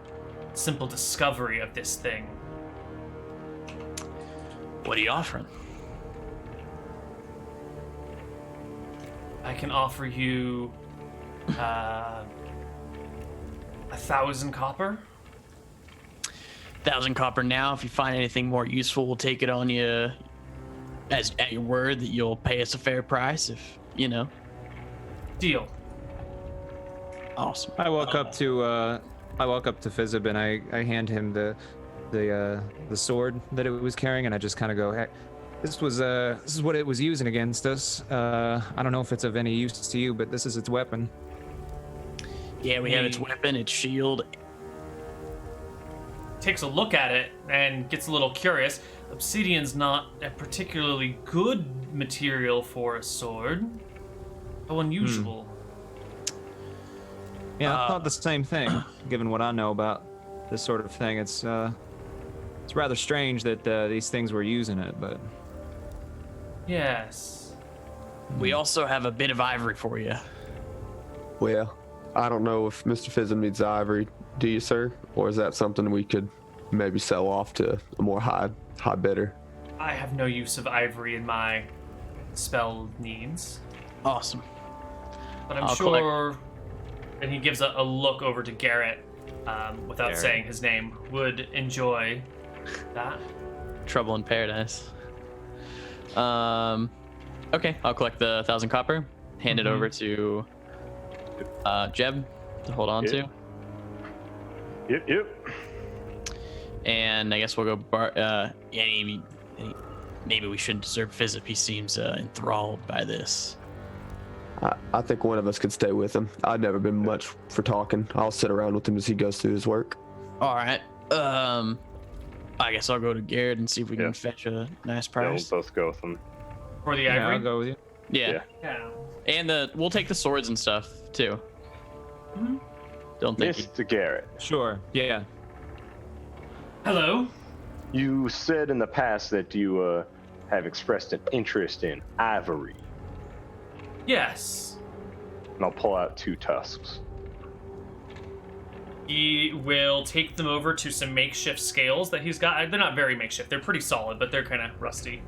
simple discovery of this thing. What are you offering? I can offer you 1,000 copper. 1,000 copper now. If you find anything more useful, we'll take it on you as at your word that you'll pay us a fair price. If you know. Deal. Awesome. I walk up to Fizzib and I hand him the the sword that it was carrying, and I just kind of go, hey, this is what it was using against us. I don't know if it's of any use to you, but this is its weapon. Yeah, we have its weapon, its shield. Takes a look at it and gets a little curious. Obsidian's not a particularly good material for a sword. How unusual. Yeah, I thought the same thing, given what I know about this sort of thing. It's rather strange that these things were using it, but... Yes. We also have a bit of ivory for you. Well, I don't know if Mr. Fizzle needs ivory, do you, sir? Or is that something we could maybe sell off to a more high bidder? I have no use of ivory in my spell needs. Awesome. But I'm I'll sure... And he gives a look over to Garrett, without Garrett. saying his name, would enjoy that. Trouble in paradise. Okay, I'll collect the 1,000 copper, hand it over to Jeb to hold on to, Yep. and I guess we'll go. Maybe we shouldn't disturb Fizz if he seems enthralled by this. I think one of us could stay with him. I've never been much for talking. I'll sit around with him as he goes through his work. All right. I guess I'll go to Garrett and see if we can fetch a nice Yeah, price. we'll both go with them. For the Yeah, ivory. I'll go with you. Yeah. Yeah. And we'll take the swords and stuff too. Mm-hmm. Don't think. Mr. Garrett, Sure, yeah. Hello. you said in the past that you have expressed an interest in ivory. Yes. And I'll pull out 2 tusks. He will take them over to some makeshift scales that he's got. They're not very makeshift. They're pretty solid, but they're kind of rusty.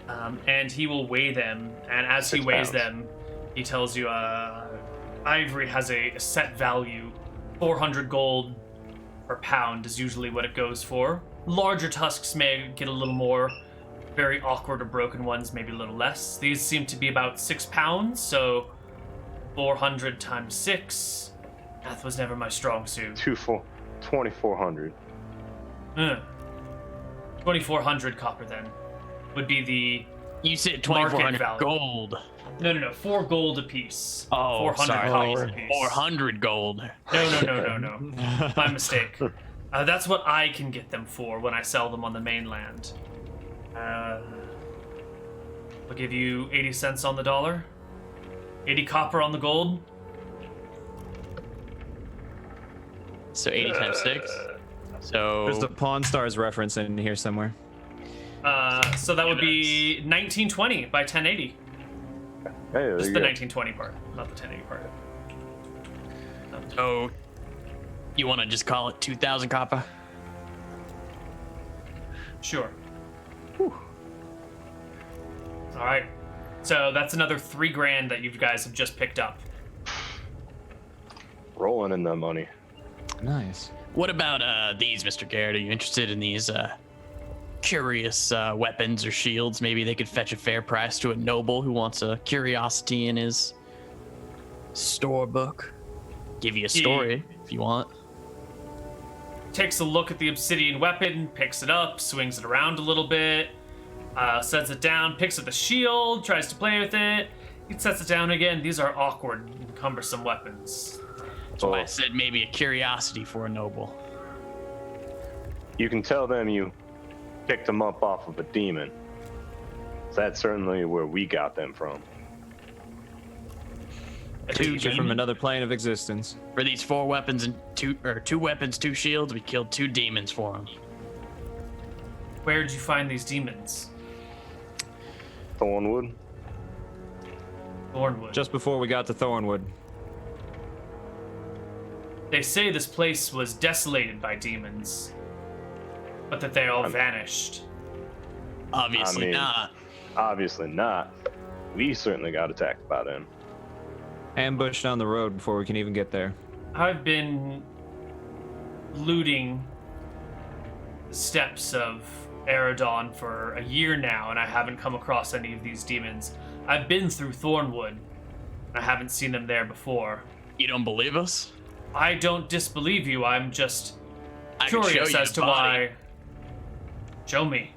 And he will weigh them. And as he 6 weighs pounds. them, he tells you, ivory has a set value. 400 gold per pound is usually what it goes for. Larger tusks may get a little more. Very awkward or broken ones, maybe a little less. These seem to be about 6 pounds, so 400 times 6. Math was never my strong suit. 2,400. 2,400 copper then would be the You said market 2,400 value. gold. No, 4 gold apiece. Oh, 400 sorry. copies apiece. 400 gold. No. My mistake. That's what I can get them for when I sell them on the mainland. I'll give you 80 cents on the dollar. 80 copper on the gold. So 80 times 6. So There's the Pawn Stars reference in here somewhere. So that would be 1920 by 1080. Hey, there Just you the go. 1920 part, not the 1080 part. So you want to just call it 2,000 copper? Sure. All right. So that's another 3 grand that you guys have just picked up. Rolling in the money. Nice. What about these, Mr. Garrett? Are you interested in these curious weapons or shields? Maybe they could fetch a fair price to a noble who wants a curiosity in his store book. Give you a story if you want. Takes a look at the obsidian weapon, picks it up, swings it around a little bit, sets it down, picks up the shield, tries to play with it. He sets it down again. These are awkward, cumbersome weapons. That's why I said maybe a curiosity for a noble. You can tell them you picked them up off of a demon. That's certainly where we got them from. They're from another plane of existence. For these 4 weapons and 2 weapons, 2 shields, we killed 2 demons for them. Where did you find these demons? Thornwood? Thornwood. Just before we got to Thornwood. They say this place was desolated by demons, but that they all vanished. Obviously I mean, not. Obviously not. We certainly got attacked by them. Ambushed on the road before we can even get there. I've been looting the steps of Eridon for a year now, and I haven't come across any of these demons. I've been through Thornwood, and I haven't seen them there before. You don't believe us? I don't disbelieve you. I'm just I can show curious you as the to body. why Show me.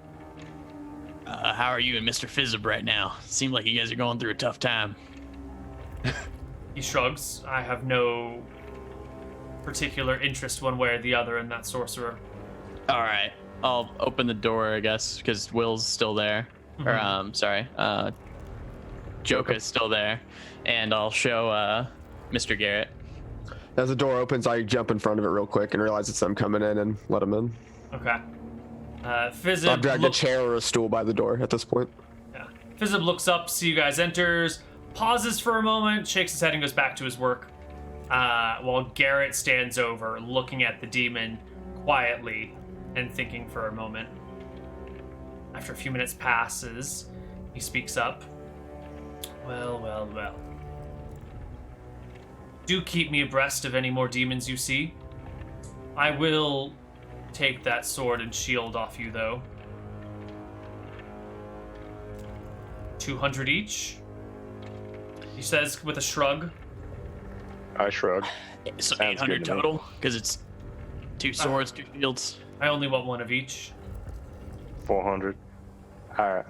How are you and Mr. Fizzle right now? Seem like you guys are going through a tough time. He shrugs. I have no particular interest one way or the other in that sorcerer. All right, I'll open the door, I guess, because Will's still there. Or Joka's still there, and I'll show Mr. Garrett. As the door opens, I jump in front of it real quick and realize it's them coming in and let them in. Okay. Fizzle. I'll drag a chair or a stool by the door at this point. Yeah. Fizzle looks up, see you guys enters, pauses for a moment, shakes his head, and goes back to his work. While Garrett stands over, looking at the demon quietly and thinking for a moment. After a few minutes passes, he speaks up. Well. Do keep me abreast of any more demons you see. I will take that sword and shield off you, though. 200 each, he says with a shrug. I shrug. So Sounds 800 good to me. total, because it's 2 swords, 2 shields. I only want one of each. 400. Alright,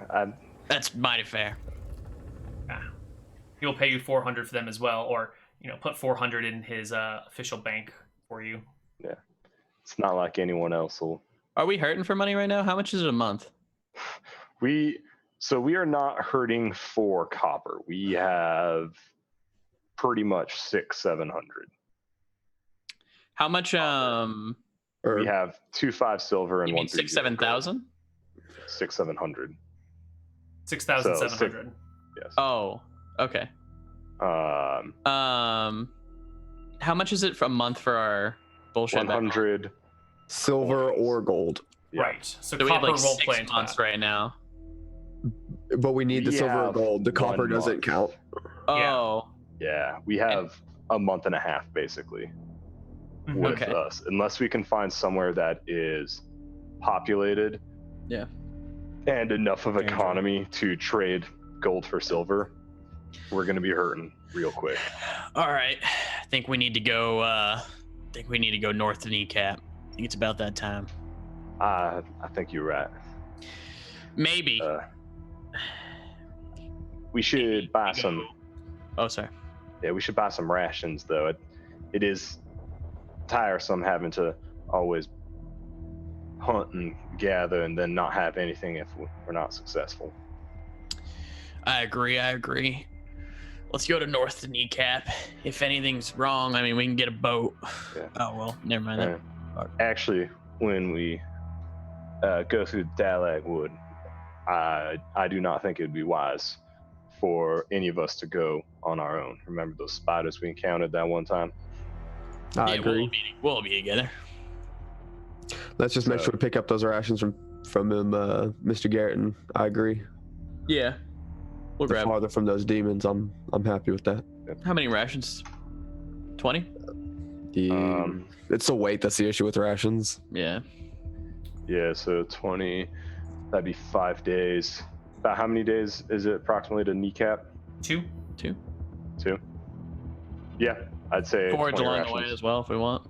That's mighty fair. He'll pay you 400 for them as well, or put 400 in his official bank for you. yeah. It's not like anyone else will. Are we hurting for money right now? How much is it a month? We are not hurting for copper. We have pretty much 600-700. How much? We have 2-5 silver and You mean 6,000-7,000? 600-700. 6,700. Yes. Oh, okay. How much is it for a month for our bullshit? 100 Silver or gold. Yeah. Right. So So we have copper like role 6 playing months right now. But we need the We silver or have gold. The copper 1 doesn't month. count. Oh, Yeah, we have a month and a half basically with Okay. us, unless we can find somewhere that is populated. Yeah. And enough of Danger. economy to trade gold for silver. We're gonna be hurting real quick. all right. I think we need to go. North to Kneecap. I think it's about that time. I think you're right. Maybe. We should buy some. Oh, sorry. Yeah, we should buy some rations though. It is tiresome having to always hunt and gather and then not have anything if we're not successful. I agree. Let's go to North to Kneecap. If anything's wrong, I mean, we can get a boat. Yeah. Oh, well, never mind that. Actually, when we go through Dalag Wood, I do not think it would be wise for any of us to go on our own. Remember those spiders we encountered that one time? I agree. We'll be together. Let's just make So- sure to pick up those rations from him, Mr. Garrett, and I agree. Yeah. We'll The grab. farther from those demons, I'm happy with that. How many rations? 20? It's the weight that's the issue with rations. Yeah. Yeah, so 20, that'd be 5 days. About how many days is it approximately to Kneecap? 2. 2. 2? Yeah, I'd say Forage 20 along the way rations. as well if we want.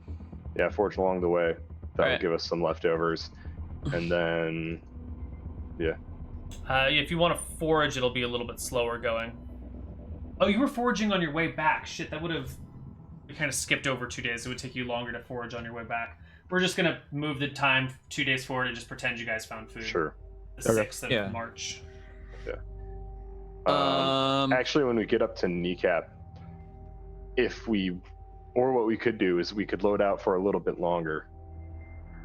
Yeah, forage along the way. That'll Alright. give us some leftovers. And then, If you want to forage, it'll be a little bit slower going. Oh, you were foraging on your way back. Shit, that would have... We kind of skipped over 2 days. It would take you longer to forage on your way back. We're just going to move the time 2 days forward and just pretend you guys found food. sure. The Okay. 6th of Yeah. March. Actually, when we get up to Kneecap, what we could do is we could load out for a little bit longer,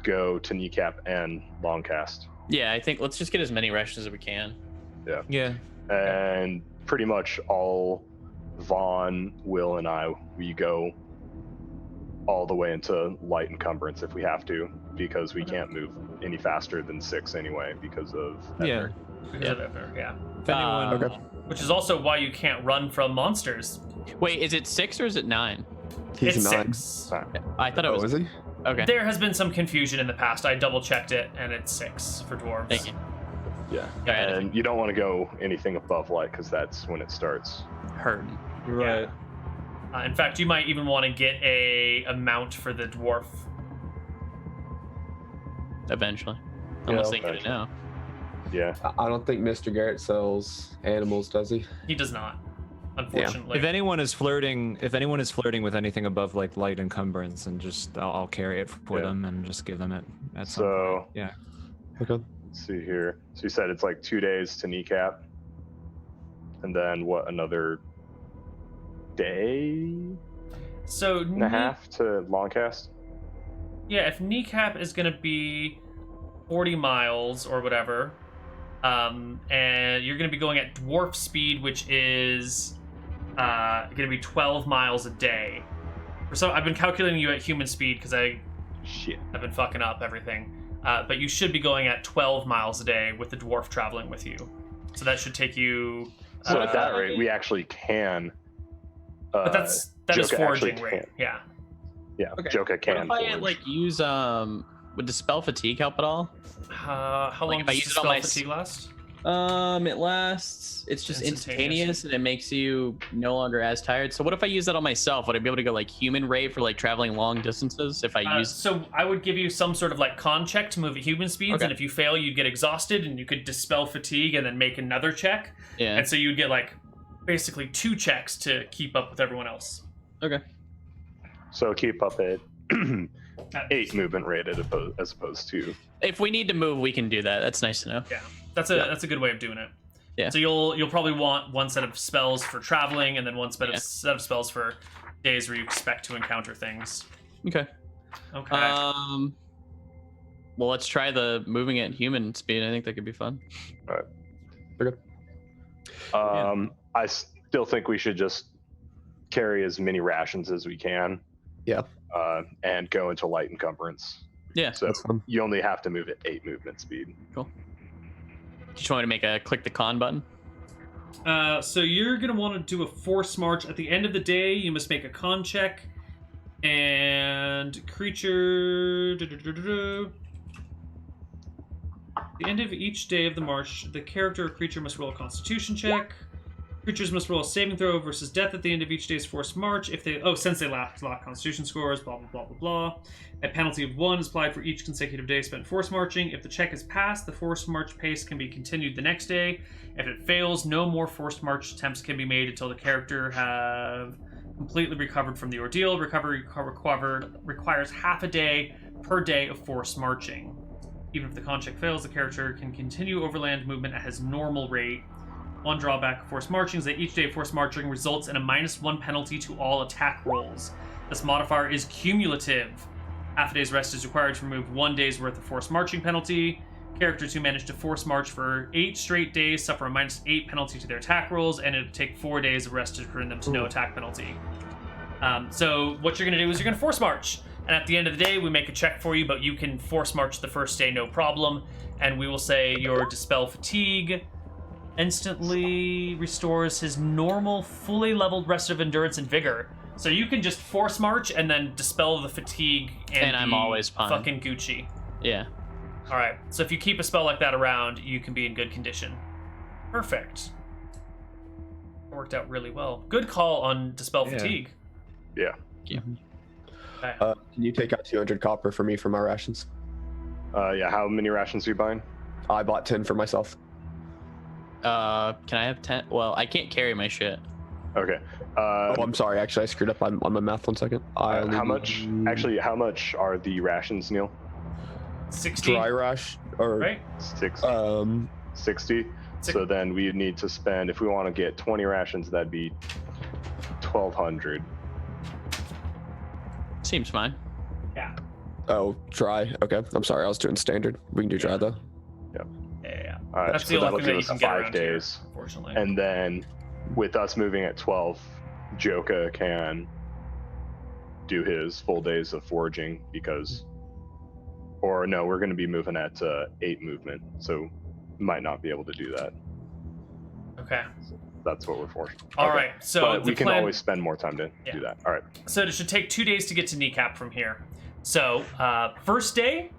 go to Kneecap and Longcast, Yeah, I think let's just get as many rations as we can. Yeah. and pretty much all Vaughn, Will, and I, we go all the way into light encumbrance if we have to, because we can't move any faster than 6 anyway because of Yeah. Yeah. If anyone, Okay. Which is also why you can't run from monsters. Wait, is it 6 or is it 9? He's It's 9. 6. I thought it Oh, was. is he? Okay. There has been some confusion in the past. I double checked it, and it's 6 for dwarves. Thank you. Yeah, Go ahead. and you don't want to go anything above light because that's when it starts. Hurting. right. In fact, you might even want to get a mount for the dwarf. Eventually. Unless Yeah, they get it now. Yeah. I don't think Mr. Garrett sells animals, does he? He does not, unfortunately. If anyone is flirting with anything above like light encumbrance, and just I'll carry it for them and just give them it at some point. Yeah. Okay. Let's see here. So you said it's like 2 days to Kneecap, and then what? Another day So and a half to Longcast. Yeah, if Kneecap is gonna be 40 miles or whatever, and you're gonna be going at dwarf speed, which is gonna be 12 miles a day. So I've been calculating you at human speed because I've been fucking up everything. But you should be going at 12 miles a day with the dwarf traveling with you. So that should take you. So at that rate, we actually can. But that is Joka foraging actually rate. can. Yeah. Yeah, Okay. Joka can. What if I forage. like use would dispel fatigue help at all? How long if I does use it on spell my fatigue last? It lasts. It's just Instantaneous. instantaneous, and it makes you no longer as tired. So what if I use that on myself? Would I be able to go like human rate for like traveling long distances if I use? So I would give you some sort of like con check to move at human speeds, Okay. and if you fail, you'd get exhausted, and you could dispel fatigue and then make another check. Yeah. And so you'd get like basically 2 checks to keep up with everyone else. Okay. So keep up at 8 movement rate as opposed to. If we need to move, we can do that. That's nice to know. Yeah, that's a good way of doing it. Yeah. So you'll probably want one set of spells for traveling, and then one set of spells for days where you expect to encounter things. Okay. Okay. Well, let's try the moving at human speed. I think that could be fun. All right. Okay. I still think we should just carry as many rations as we can. Yeah. And go into light encumbrance. Yeah. So That's fun. you only have to move at 8 movement speed. Cool. Just want me to make a click the con button. So you're gonna want to do a force march. At the end of the day, you must make a con check, and creature. At the end of each day of the march, the character or creature must roll a Constitution check. Creatures must roll a saving throw versus death at the end of each day's forced march. If they since they lack Constitution scores, blah blah blah blah blah. A penalty of 1 is applied for each consecutive day spent forced marching. If the check is passed, the forced march pace can be continued the next day. If it fails, no more forced march attempts can be made until the character have completely recovered from the ordeal. Recovery requires half a day per day of forced marching. Even if the con check fails, the character can continue overland movement at his normal rate. One drawback of forced marching is that each day of forced marching results in a -1 penalty to all attack rolls. This modifier is cumulative. Half a day's rest is required to remove 1 day's worth of forced marching penalty. Characters who manage to force march for 8 straight days suffer a -8 penalty to their attack rolls, and it'll take 4 days of rest to return them to no attack penalty. So what you're going to do is you're going to force march, and at the end of the day, we make a check for you, but you can force march the first day, no problem, and we will say your dispel fatigue instantly restores his normal, fully leveled rest of endurance and vigor. So you can just force march and then dispel the fatigue, and I'm be always fine. fucking Gucci. Yeah. All right. So if you keep a spell like that around, you can be in good condition. Perfect. Worked out really well. Good call on dispel fatigue. Yeah. Okay. Can you take out 200 copper for me for my rations? Yeah. How many rations are you buying? I bought 10 for myself. Can I have 10? Well, I can't carry my shit. Okay. Oh, I'm sorry. Actually, I screwed up on my math. 1 second. How much? Actually, how much are the rations, Neal? 60. Dry rash or Right? 60. 60. Six- So then we need to spend, if we want to get 20 rations, that'd be 1,200. Seems fine. Yeah. Oh, dry. Okay. I'm sorry. I was doing standard. We can do dry though. Yeah. All right. That's So the that'll only thing give that you us can get 5 around here, days. unfortunately. And then with us moving at 12, Joka can do his full days of foraging because, or no, we're going to be moving at 8 movement, so might not be able to do that. Okay. That's what we're for. All Okay. right. So But the we can plan, always spend more time to do that. All right. So it should take 2 days to get to Kneecap from here. So first day,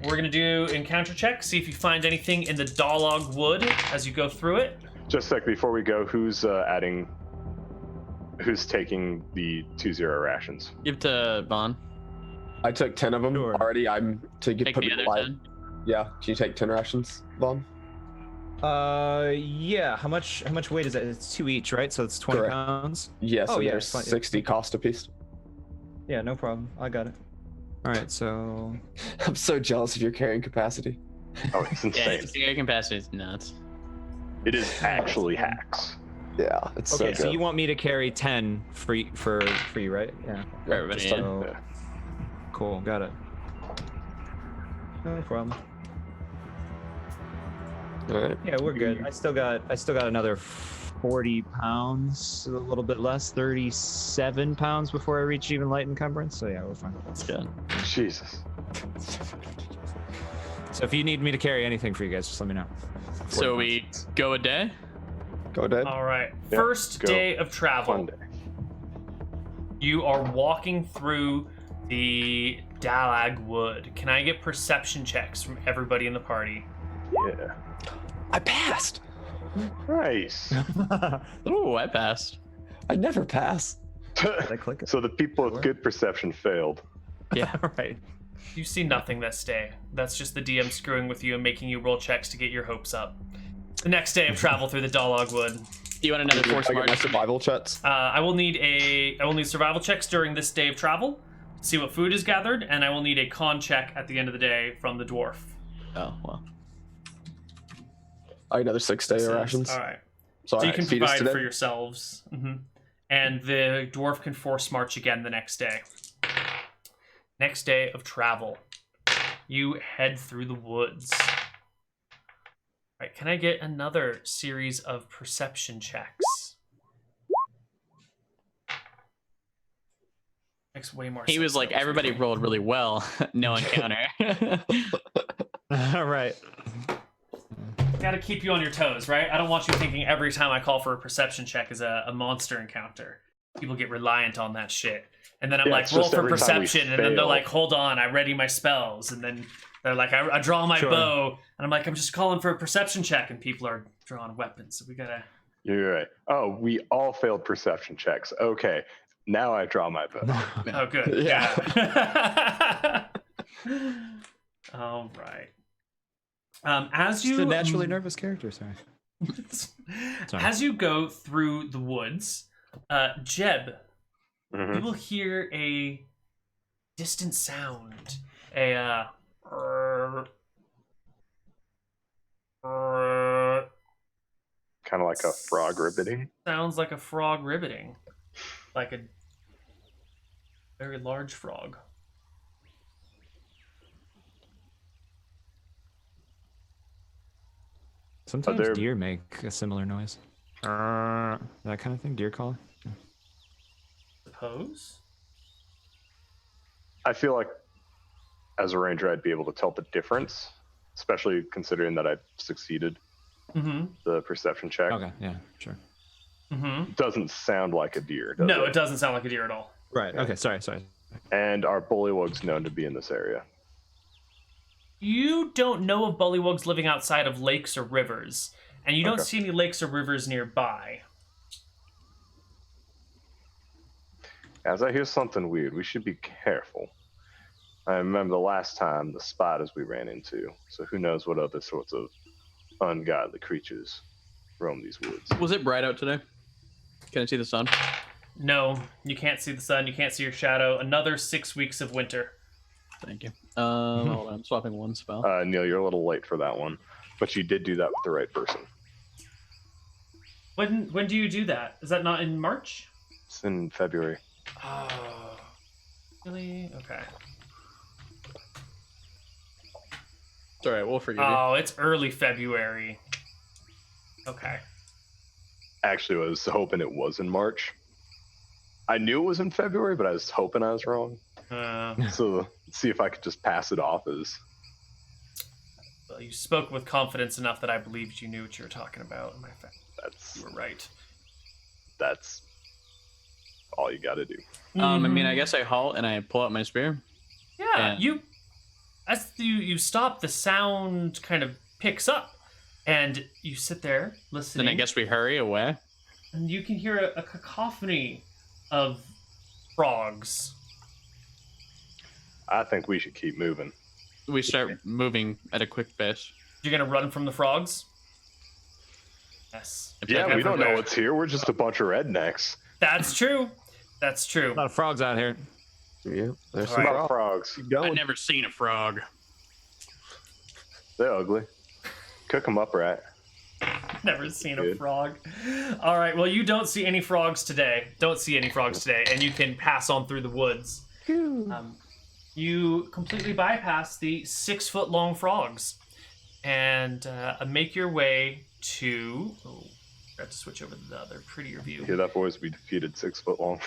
we're gonna do encounter check. See if you find anything in the Dalog Wood as you go through it. Just a sec before we go, who's taking the 2-0 rations? Give it to Vaughn. I took 10 of them Sure. already. I'm to get Take put the me other light. 10. Yeah. Can you take 10 rations, Vaughn? Yeah. How much weight is it? It's 2 each, right? So it's 20 Correct. pounds. Yes. Oh, and yeah, there's it's fine, yeah. 60 cost apiece. Yeah, no problem. I got it. All right, so I'm so jealous of your carrying capacity. Oh, it's Yeah, insane. your capacity is nuts. It is actually hacks. Yeah, it's okay. so So good. you want me to carry 10 for you, right? Yeah. For everybody, just yeah. So, Yeah. cool. Got it. No problem. All right. Yeah, we're good. I still got another 40 pounds, a little bit less, 37 pounds before I reach even light encumbrance. So yeah, we're fine. That's good. Jesus. So if you need me to carry anything for you guys, just let me know. So we go a day? Go ahead. All right. Yeah, First go. day of travel. Fun day. You are walking through the Dalag Wood. Can I get perception checks from everybody in the party? Yeah. I passed. Nice. Ooh, I passed. I never pass. Did I click it? So the people with good perception failed. Yeah. Right. You see nothing this day. That's just the DM screwing with you and making you roll checks to get your hopes up. The next day of travel through the Dalag Wood. Do you want another force I get my march? survival checks. I will need survival checks during this day of travel. See what food is gathered, and I will need a con check at the end of the day from the dwarf. Oh, well. I get another 6 day rations. All right. So So you I can feed us provide today. for yourselves. And the dwarf can force march again the next day. Next day of travel. You head through the woods. All right, can I get another series of perception checks? Makes way more sense. He was like, than I everybody thinking. rolled really well. No encounter. All right. Gotta keep you on your toes, right? I don't want you thinking every time I call for a perception check is a monster encounter. People get reliant on that shit. And then I'm Yeah, like, it's roll just for every time we perception. And then they're fail. like, hold on, I ready my spells. And then they're like, I draw my Sure. bow. And I'm like, I'm just calling for a perception check. And people are drawing weapons. So we gotta. You're right. Oh, we all failed perception checks. Okay. Now I draw my bow. Oh, good. Yeah. Yeah. All right. As you Just a naturally nervous character, sorry. Sorry. As you go through the woods, Jeb, Mhm. you will hear a distant sound. A Kind of like a frog ribbiting. sounds like a frog ribbiting, like a very large frog. Sometimes there- deer make a similar noise. That kind of thing, deer call. Suppose. I feel like as a ranger, I'd be able to tell the difference, especially considering that I've succeeded Mm-hmm. the perception check. Okay, yeah, sure. Mm-hmm. It doesn't sound like a deer, does No, it? it doesn't sound like a deer at all. Right. Okay. Sorry. And are bullywugs known to be in this area? You don't know of bullywugs living outside of lakes or rivers, and you don't Okay. see any lakes or rivers nearby. As I hear something weird, we should be careful. I remember the last time the spiders we ran into, so who knows what other sorts of ungodly creatures roam these woods. Was it bright out today? Can I see the sun? No, you can't see the sun, you can't see your shadow. Another 6 weeks of winter. Thank you. Hold on, I'm swapping one spell. Neal, you're a little late for that one, but you did do that with the right person. When do you do that? Is that not in March? It's in February. Oh, really? Okay. It's all right, we'll forgive you. Oh, it's early February. Okay. Actually, I was hoping it was in March. I knew it was in February, but I was hoping I was wrong. So let's see if I could just pass it off as Well, you spoke with confidence enough that I believed you knew what you were talking about. And that's you were right. that's all you got to do. I mean, I guess I halt and I pull out my spear. Yeah, Yeah. As you stop, the sound kind of picks up, and you sit there listening. Then I guess we hurry away. and you can hear a cacophony of frogs. I think we should keep moving. we start moving at a quick pace. You're gonna run from the frogs? Yes. Yeah, we don't know what's here. We're just a bunch of rednecks. That's true. That's true. A lot of frogs out here. Yeah, there's All some right. About frogs. Keep I've going. never seen a frog. They're ugly. Cook them up right. Never seen a Good. frog. All right. Well, you don't see any frogs today. Don't see any frogs today, and you can pass on through the woods. You completely bypass the 6-foot-long frogs, and make your way to. Oh, I have to switch over to the other prettier view. Hear that, boys? We defeated 6 foot long.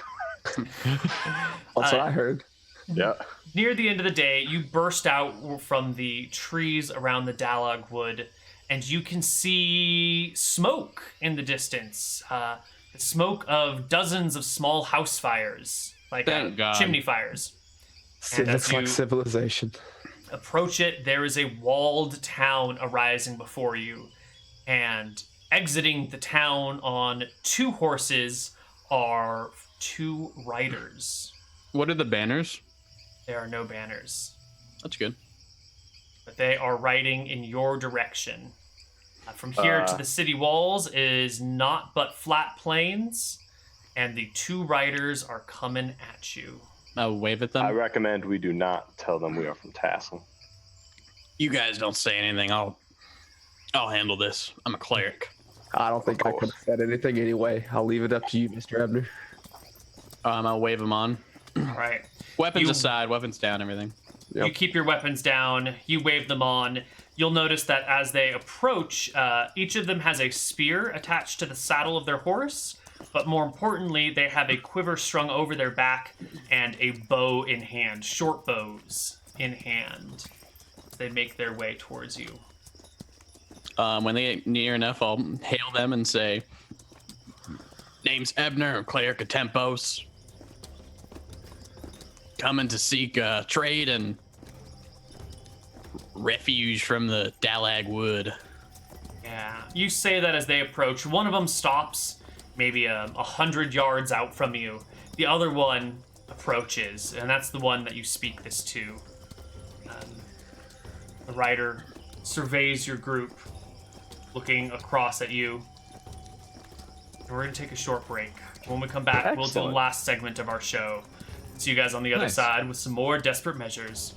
That's what I heard. Yeah. Near the end of the day, you burst out from the trees around the Dalag Wood, and you can see smoke in the distance. The smoke of dozens of small house fires, like Thank God. chimney fires. It And as looks like you civilization. approach it, there is a walled town arising before you, and exiting the town on 2 horses are 2 riders. What are the banners? There are no banners, That's good. but they are riding in your direction. From here to the city walls is not but flat plains, and the 2 riders are coming at you. I'll wave at them. I recommend we do not tell them we are from Tassel. You guys don't say anything. I'll handle this. I'm a cleric. I don't think I course. could have said anything anyway. I'll leave it up to you, Mr. Abner. I'll wave them on. All right. Weapons You- aside, weapons down, everything. Yep. You keep your weapons down. You wave them on. You'll notice that as they approach, each of them has a spear attached to the saddle of their horse, but more importantly, they have a quiver strung over their back and a bow in hand, short bows in hand. They make their way towards you. When they get near enough, I'll hail them and say, "Name's Abner, cleric of Tempos. Coming to seek trade and refuge from the Dalag Wood." Yeah. You say that as they approach. One of them stops, maybe 100 yards out from you. The other one approaches, and that's the one that you speak this to. The rider surveys your group, looking across at you. And we're going to take a short break. When we come back, we'll do the Excellent. last segment of our show. See you guys on the other Nice. side with some more Desperate Measures.